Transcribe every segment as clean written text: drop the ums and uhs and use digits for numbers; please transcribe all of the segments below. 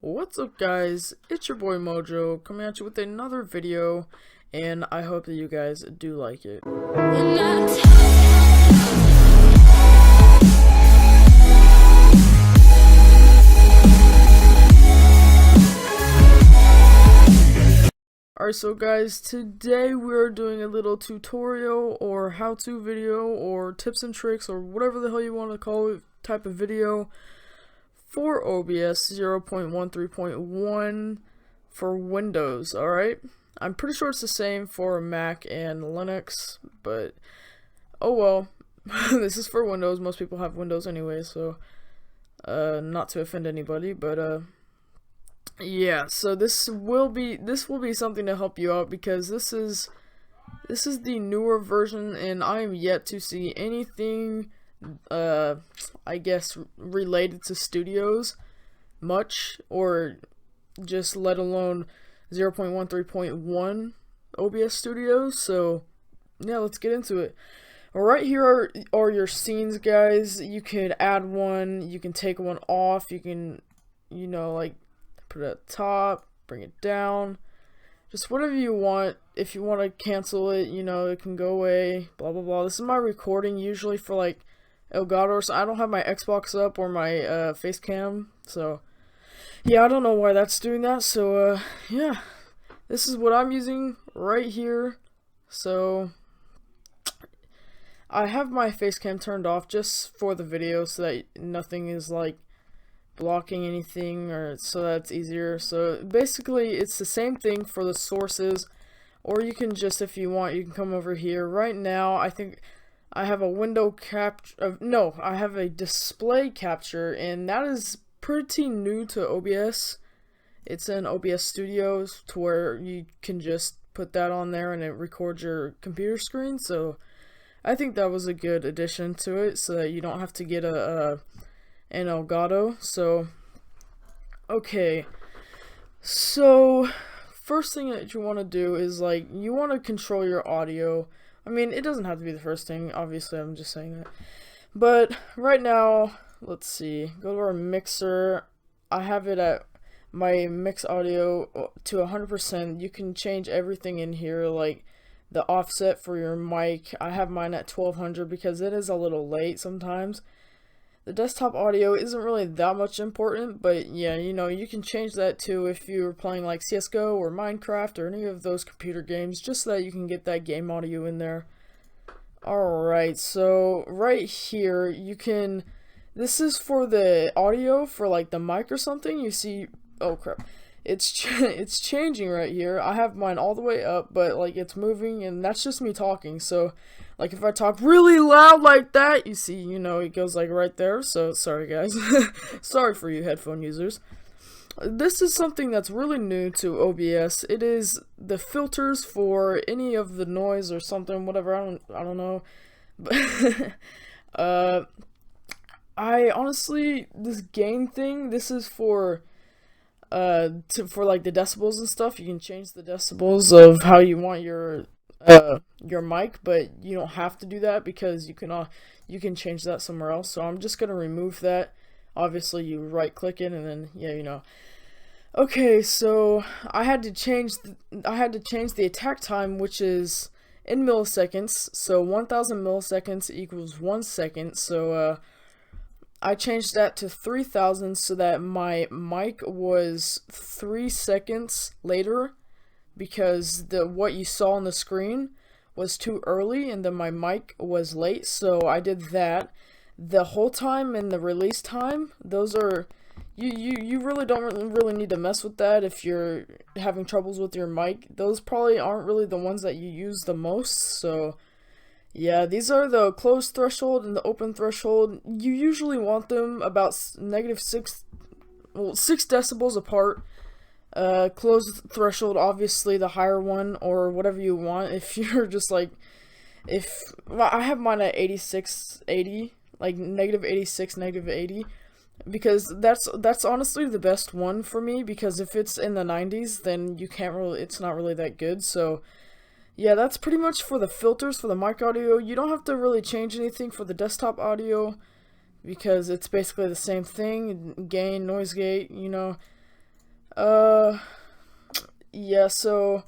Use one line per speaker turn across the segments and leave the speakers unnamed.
What's up, guys? It's your boy Mojo coming at you with another video, and I hope that you guys do like it. Alright, so guys, today we're doing a little tutorial or how-to video or tips and tricks or whatever the hell you want to call it type of video for OBS 0.13.1 for Windows. Alright, I'm pretty sure it's the same for Mac and Linux, but oh well. This is for Windows. Most people have Windows anyway, so not to offend anybody, but yeah, so this will be something to help you out, because this is the newer version, and I am yet to see anything I guess related to studios much, or just let alone 0.13.1 OBS Studios. So yeah, let's get into it. Right here are your scenes, guys. You can add one, you can take one off, you can, like, put it at the top, bring it down, just whatever you want. If you want to cancel it, it can go away, blah blah blah. This is my recording usually for like Elgato, so I don't have my Xbox up or my face cam, so yeah, I don't know why that's doing that. So yeah, this is what I'm using right here. So I have my face cam turned off just for the video, so that nothing is like blocking anything, or so that's easier. So basically it's the same thing for the sources, or you can just, if you want, you can come over here. Right now I think I have a window capture, no, I have a display capture, and that is pretty new to OBS. It's in OBS Studio, to where you can just put that on there and it records your computer screen. So I think that was a good addition to it, so that you don't have to get an Elgato. So okay, so first thing that you want to do is, like, you want to control your audio. I mean, it doesn't have to be the first thing, obviously, I'm just saying that. But right now, let's see, go to our mixer. I have it at my mix audio to 100%. You can change everything in here, like the offset for your mic. I have mine at 1200 because it is a little late sometimes. The desktop audio isn't really that much important, but yeah, you can change that too if you're playing like CSGO or Minecraft or any of those computer games, just so that you can get that game audio in there. Alright, so right here, this is for the audio for like the mic or something. You see, oh crap, it's changing right here. I have mine all the way up, but like it's moving, and that's just me talking. So like if I talk really loud like that, you see, it goes like right there. So sorry guys. Sorry for you headphone users. This is something that's really new to OBS. It is the filters for any of the noise or something, whatever. I don't know. But I honestly, this gain thing, this is for like the decibels and stuff. You can change the decibels of how you want your mic, but you don't have to do that, because you can change that somewhere else. So I'm just gonna remove that. Obviously you right click it, and then yeah, okay, so I had to change the attack time, which is in milliseconds. So 1000 milliseconds equals 1 second. So I changed that to 3000, so that my mic was 3 seconds later, because what you saw on the screen was too early, and then my mic was late. So I did that. The whole time and the release time, those are, you really don't really need to mess with that if you're having troubles with your mic. Those probably aren't really the ones that you use the most. So yeah, these are the closed threshold and the open threshold. You usually want them about -6 decibels apart. Closed threshold, obviously the higher one, or whatever you want. If you're just like, I have mine at 8680, like -86, -80, because that's honestly the best one for me, because if it's in the 90s, then it's not really that good. So yeah, that's pretty much for the filters for the mic audio. You don't have to really change anything for the desktop audio, because it's basically the same thing. Gain, noise gate, Uh, yeah, so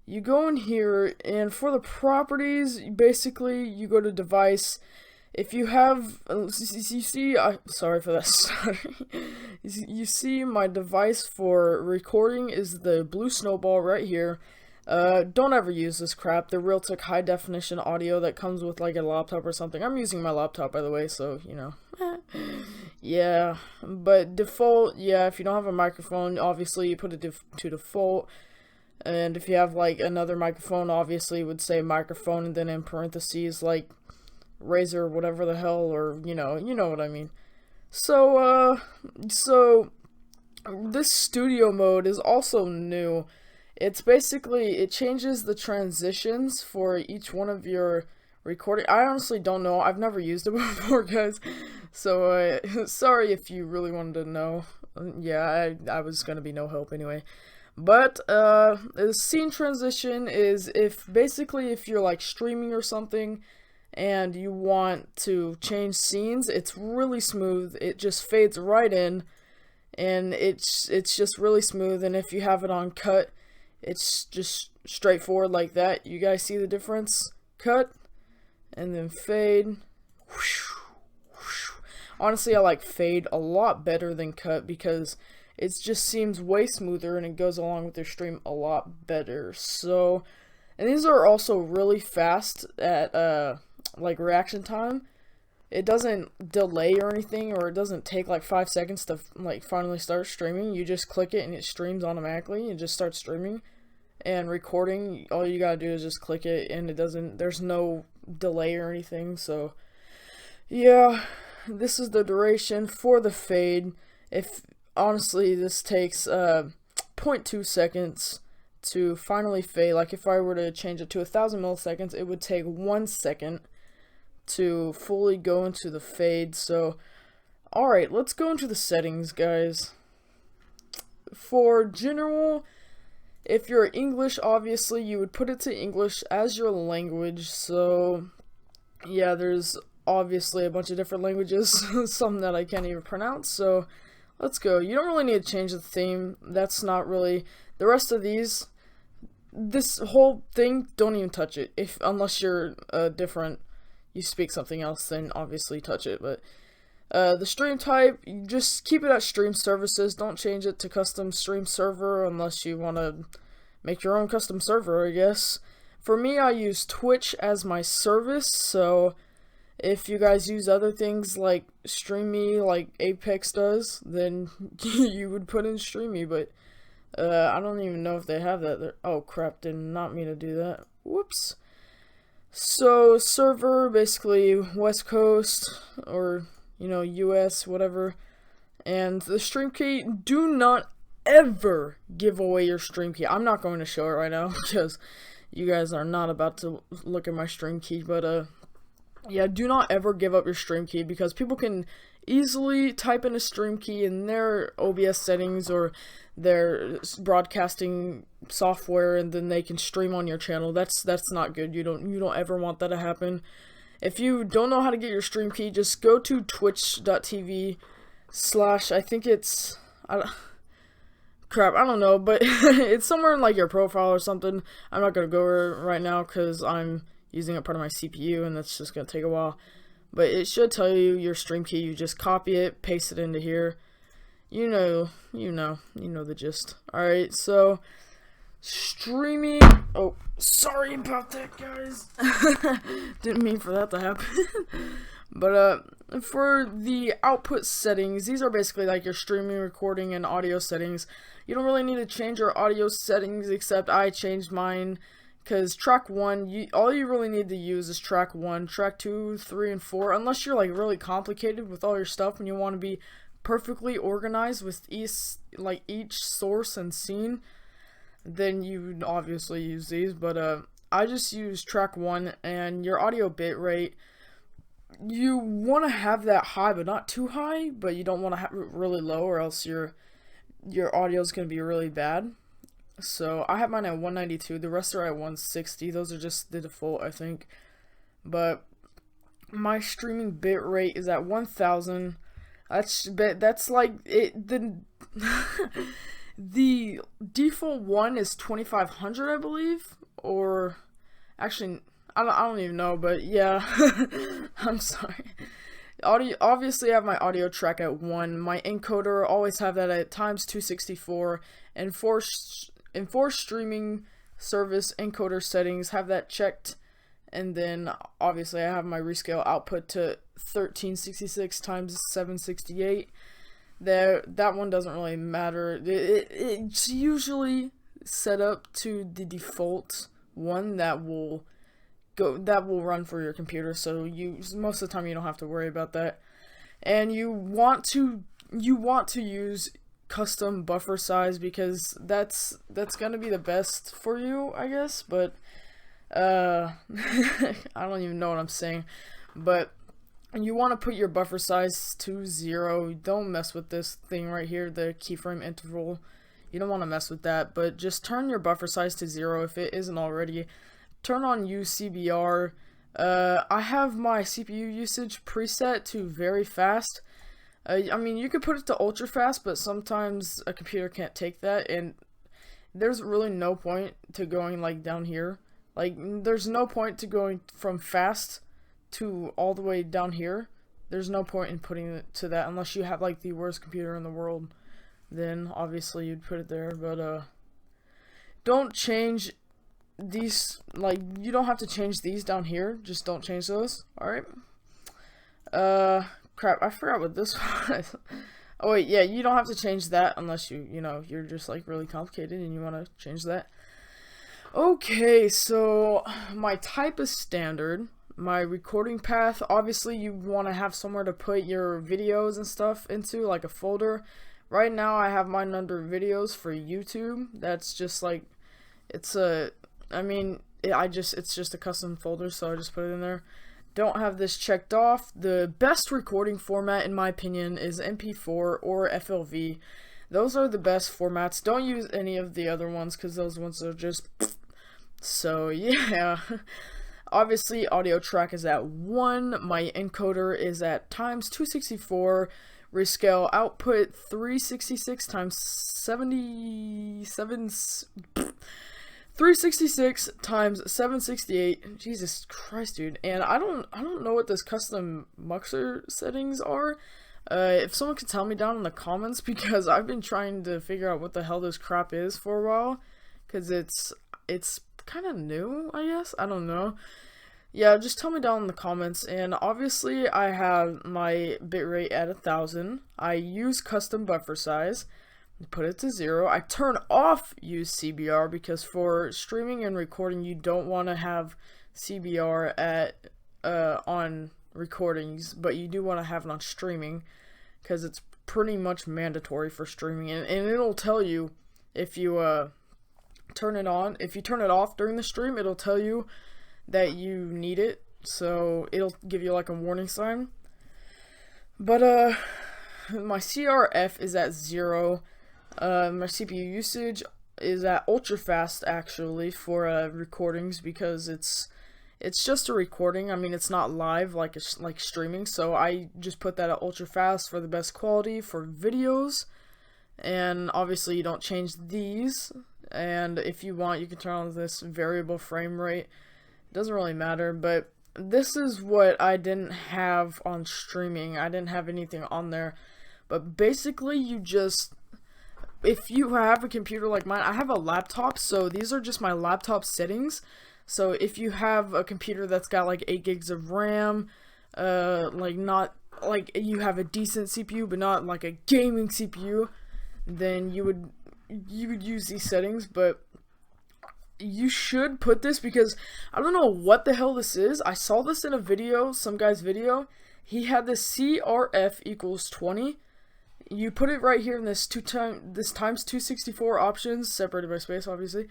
you go in here, and for the properties, basically, you go to device. If you have, you see, sorry for that, sorry. You see my device for recording is the blue snowball right here. Don't ever use this crap. The Realtek high definition audio that comes with like a laptop or something. I'm using my laptop, by the way, so, you know. Yeah, but default, yeah, if you don't have a microphone, obviously you put it to default. And if you have like another microphone, obviously it would say microphone and then in parentheses like Razer, whatever the hell, or you know what I mean. So this studio mode is also new. It's basically, it changes the transitions for each one of your recording. I honestly don't know. I've never used it before, guys. So sorry if you really wanted to know. Yeah, I was gonna be no help anyway. But the scene transition is basically if you're like streaming or something and you want to change scenes, it's really smooth. It just fades right in, and it's just really smooth. And if you have it on cut, it's just straightforward like that. You guys see the difference? Cut and then fade. Honestly, I like fade a lot better than cut because it just seems way smoother and it goes along with your stream a lot better. So, and these are also really fast at like reaction time. It doesn't delay or anything, or it doesn't take like 5 seconds to like finally start streaming. You just click it and it streams automatically and just starts streaming. And recording, all you gotta do is just click it and it doesn't, there's no delay or anything. So yeah, this is the duration for the fade. If honestly this takes 0.2 seconds to finally fade. Like if I were to change it to 1000 milliseconds, it would take 1 second to fully go into the fade. So alright, let's go into the settings, guys. For general, if you're English, obviously you would put it to English as your language. So yeah, there's obviously a bunch of different languages, some that I can't even pronounce. So let's go. You don't really need to change the theme. That's not really, the rest of these, this whole thing, don't even touch it. Unless you're different, you speak something else, then obviously touch it. But the stream type, you just keep it at stream services. Don't change it to custom stream server unless you want to make your own custom server, I guess. For me, I use Twitch as my service, so if you guys use other things like StreamMe, like Apex does, then you would put in StreamMe, but I don't even know if they have that there. Oh crap, did not mean to do that. Whoops. So server, basically West Coast or US, whatever. And the stream key, do not ever give away your stream key. I'm not going to show it right now because you guys are not about to look at my stream key, but yeah, do not ever give up your stream key because people can easily type in a stream key in their OBS settings or their broadcasting software, and then they can stream on your channel. That's not good. You don't ever want that to happen. If you don't know how to get your stream key, just go to twitch.tv/ I think it's crap, I don't know, but it's somewhere in like your profile or something. I'm not gonna go over it right now because I'm using a part of my CPU and that's just gonna take a while. But it should tell you your stream key. You just copy it, paste it into here. You know the gist. Alright, so streaming. Oh, sorry about that, guys. Didn't mean for that to happen. But for the output settings, these are basically like your streaming, recording, and audio settings. You don't really need to change your audio settings, except I changed mine. Because track 1, all you really need to use is track 1. Track 2, 3, and 4, unless you're like really complicated with all your stuff and you want to be perfectly organized with each source and scene, then you would obviously use these. But I just use track 1, and your audio bit rate, you want to have that high but not too high, but you don't want to have it really low or else your audio is going to be really bad. So I have mine at 192, the rest are at 160. Those are just the default, I think. But my streaming bit rate is at 1000. That's like it. The default one is 2500, I believe, or actually, I don't even know, but yeah, I'm sorry. Audio, obviously I have my audio track at 1, my encoder always have that at times 264, and for streaming service encoder settings, have that checked, and then obviously I have my rescale output to 1366 times 768. That one doesn't really matter. It's usually set up to the default one that will run for your computer, so most of the time you don't have to worry about that. And you want to use custom buffer size, because that's gonna be the best for you, I guess. But I don't even know what I'm saying, but you want to put your buffer size to 0. Don't mess with this thing right here, the keyframe interval. You don't want to mess with that, but just turn your buffer size to 0 if it isn't already. Turn on use CBR. I have my CPU usage preset to very fast. I mean, you could put it to ultra fast, but sometimes a computer can't take that, and there's really no point to going like down here. Like, there's no point to going from fast to all the way down here. There's no point in putting it to that unless you have like the worst computer in the world. Then obviously you'd put it there, but don't change these. Like, you don't have to change these down here, just don't change those. Alright, crap, I forgot what this was. Oh wait, yeah, you don't have to change that unless you're just like really complicated and you want to change that. Okay, so my type is standard. My recording path, obviously you want to have somewhere to put your videos and stuff into, like a folder. Right now I have mine under videos for YouTube. That's just like, it's just a custom folder, so I just put it in there. Don't have this checked off. The best recording format, in my opinion, is MP4 or FLV. Those are the best formats. Don't use any of the other ones, because those ones are just... So yeah. Obviously, audio track is at 1. My encoder is at times 264. Rescale output 366 times 77. 366 times 768. Jesus Christ, dude. And I don't know what this custom muxer settings are. If someone could tell me down in the comments, because I've been trying to figure out what the hell this crap is for a while, because it's kind of new, I guess. I don't know. Yeah, just tell me down in the comments. And obviously I have my bitrate at 1000. I use custom buffer size, put it to 0. I turn off use CBR, because for streaming and recording you don't want to have CBR at on recordings, but you do want to have it on streaming, because it's pretty much mandatory for streaming, and it'll tell you if you turn it on. If you turn it off during the stream, it'll tell you that you need it, so it'll give you like a warning sign. But my CRF is at 0. My CPU usage is at ultra fast, actually, for recordings, because it's just a recording. I mean, it's not live like streaming, so I just put that at ultra fast for the best quality for videos. And obviously you don't change these, and if you want you can turn on this variable frame rate. It doesn't really matter, but this is what I didn't have on streaming. I didn't have anything on there, but basically you just, if you have a computer like mine, I have a laptop, so these are just my laptop settings. So if you have a computer that's got like 8 gigs of RAM, not like you have a decent CPU but not like a gaming CPU, then you would use these settings. But you should put this, because I don't know what the hell this is. I saw this in a video, some guy's video. He had this CRF equals 20. You put it right here in this times 264 options, separated by space, obviously,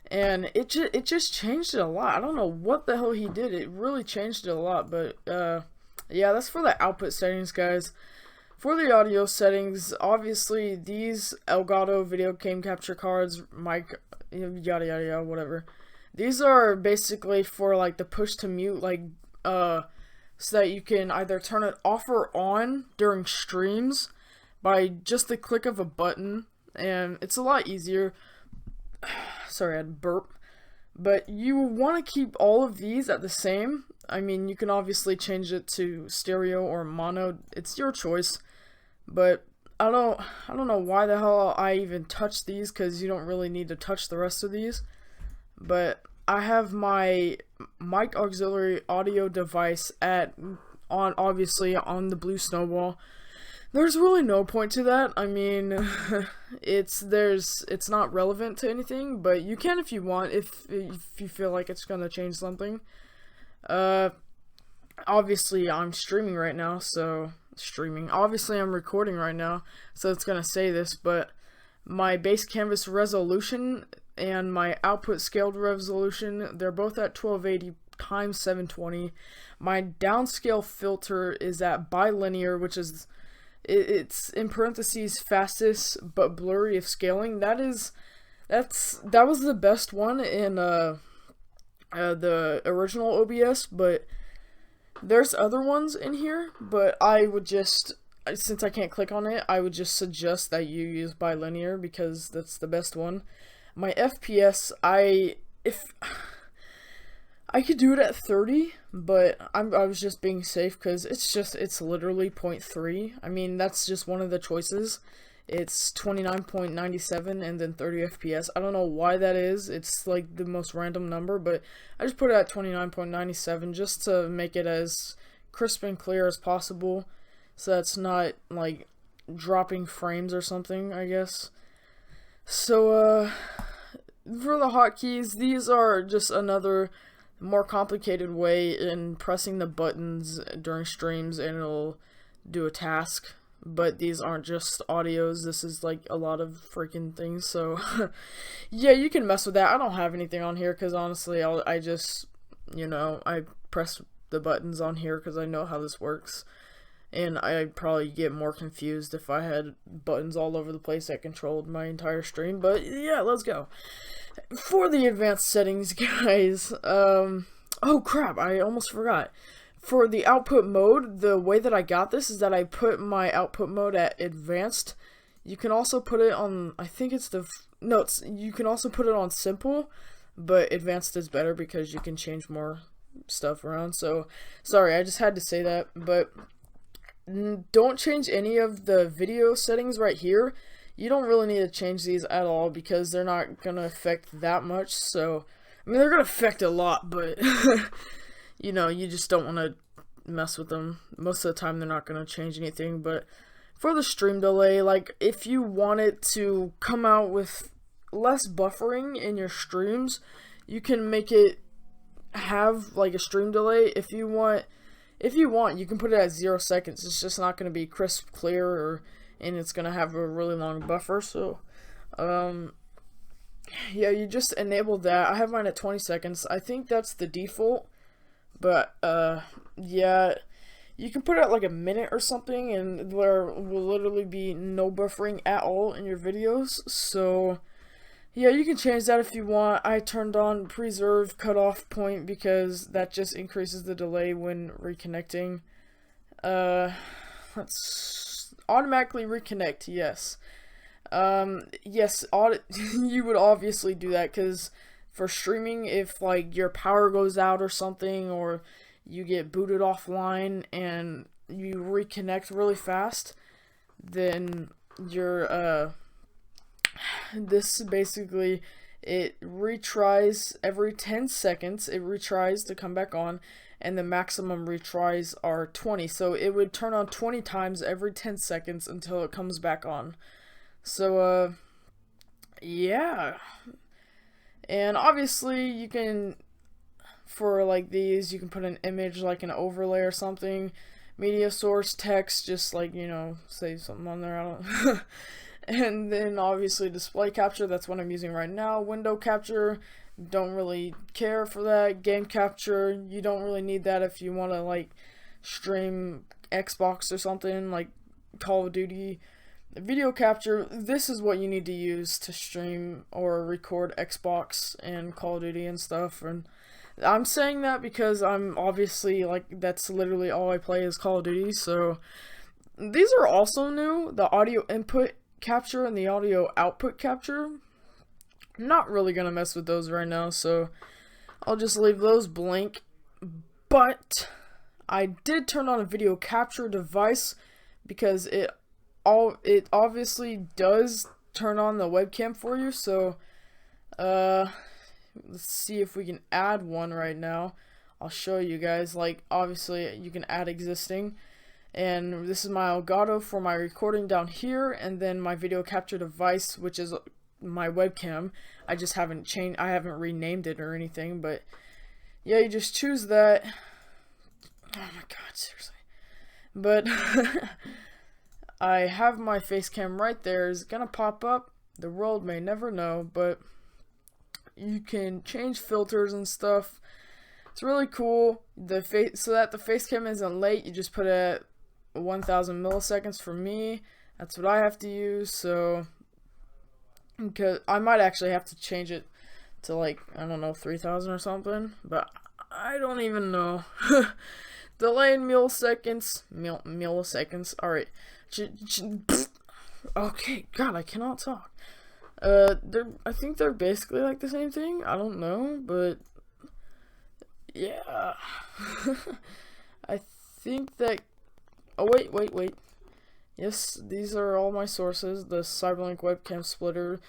and it just changed it a lot. I don't know what the hell he did. It really changed it a lot. But yeah, that's for the output settings, guys. For the audio settings, obviously these Elgato video game capture cards, mic, yada yada yada, whatever. These are basically for like the push to mute, like so that you can either turn it off or on during streams by just the click of a button. and it's a lot easier. Sorry, I had to burp. But you want to keep all of these at the same. I mean, you can obviously change it to stereo or mono. It's your choice. But I don't know why the hell I even touch these, because you don't really need to touch the rest of these. But I have my mic auxiliary audio device obviously on the blue snowball. There's really no point to that. I mean, it's not relevant to anything, but you can if you want, if you feel like it's gonna change something. Obviously I'm streaming right now, so obviously I'm recording right now, so it's gonna say this, but my base canvas resolution and my output scaled resolution, they're both at 1280 times 720. My downscale filter is at bilinear, which is, it's in parentheses fastest but blurry of scaling. That was the best one in the original OBS, but there's other ones in here, but I would just, since I can't click on it, I would just suggest that you use bilinear because that's the best one. My FPS, if I could do it at 30, but I was just being safe because it's literally 0.3. I mean, that's just one of the choices. It's 29.97 and then 30 FPS. I don't know why that is. It's like the most random number, but I just put it at 29.97 just to make it as crisp and clear as possible, so that's not like dropping frames or something, I guess. So for the hotkeys, these are just another more complicated way in pressing the buttons during streams and it'll do a task, but these aren't just audios, this is like a lot of freaking things, so yeah, you can mess with that. I don't have anything on here because honestly I just, I press the buttons on here because I know how this works, and I'd probably get more confused if I had buttons all over the place that controlled my entire stream. But yeah, let's go. For the advanced settings, guys, oh crap, I almost forgot. For the output mode, the way that I got this is that I put my output mode at advanced. You can also put it on, I think it's you can also put it on simple, but advanced is better because you can change more stuff around. So, sorry, I just had to say that, but don't change any of the video settings right here. You don't really need to change these at all because they're not going to affect that much. So, I mean, they're going to affect a lot, but, you just don't want to mess with them. Most of the time, they're not going to change anything. But for the stream delay, like, if you want it to come out with less buffering in your streams, you can make it have, like, a stream delay. If you want, you can put it at 0 seconds. It's just not going to be crisp, clear, and it's going to have a really long buffer. So, yeah, you just enable that. I have mine at 20 seconds. I think that's the default. But, yeah, you can put it at like a minute or something, and there will literally be no buffering at all in your videos. So, yeah, you can change that if you want. I turned on preserve cutoff point because that just increases the delay when reconnecting. Let's automatically reconnect, yes. Yes, you would obviously do that because for streaming, if like your power goes out or something, or you get booted offline and you reconnect really fast, then your this basically, it retries every 10 seconds. It retries to come back on, and the maximum retries are 20. So it would turn on 20 times every 10 seconds until it comes back on. So yeah. And obviously you can, for like these, you can put an image like an overlay or something. Media source, text, just like, say something on there, I don't and then obviously display capture, that's what I'm using right now. Window capture, don't really care for that. Game capture, you don't really need that if you want to like stream Xbox or something like Call of Duty. Video capture, this is what you need to use to stream or record Xbox and Call of Duty and stuff. And I'm saying that because I'm obviously, like, that's literally all I play is Call of Duty. So these are also new. The audio input capture and the audio output capture. I'm not really gonna mess with those right now, so I'll just leave those blank. But I did turn on a video capture device because it obviously does turn on the webcam for you. So let's see if we can add one right now. I'll show you guys. Like, obviously you can add existing, and this is my Elgato for my recording down here, and then my video capture device, which is my webcam. I just haven't changed, I haven't renamed it or anything, but yeah, you just choose that. Oh my god, seriously. But I have my face cam right there. It's gonna pop up. The world may never know, but you can change filters and stuff. It's really cool. So that the face cam isn't late, you just put it at 1000 milliseconds for me. That's what I have to use. So because I might actually have to change it to, like, I don't know, 3000 or something, but I don't even know. Delay in milliseconds. Alright. Okay, god, I cannot talk. I think they're basically like the same thing. I don't know, but yeah. I think that. Oh, wait. Yes, these are all my sources. The Cyberlink webcam splitter.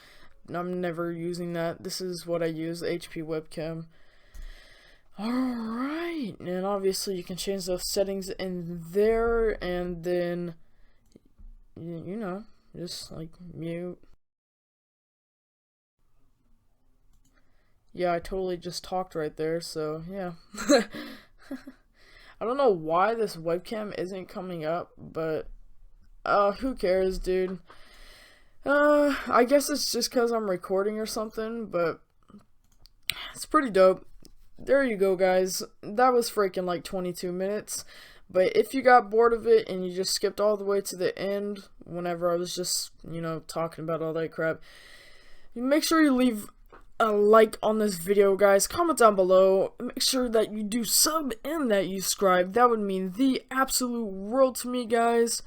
I'm never using that. This is what I use, the HP webcam. Alright, and obviously you can change those settings in there, and then, you know, just like mute. Yeah, I totally just talked right there, so yeah. I don't know why this webcam isn't coming up, but who cares, dude? I guess it's just because I'm recording or something, but it's pretty dope. There you go, guys. That was freaking like 22 minutes. But if you got bored of it and you just skipped all the way to the end whenever I was just, you know, talking about all that crap, make sure you leave a like on this video, guys. Comment down below. Make sure that you do sub and that you subscribe. That would mean the absolute world to me, guys.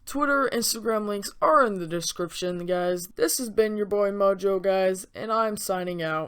Twitter, Instagram links are in the description, guys. This has been your boy Mojo, guys, and I'm signing out.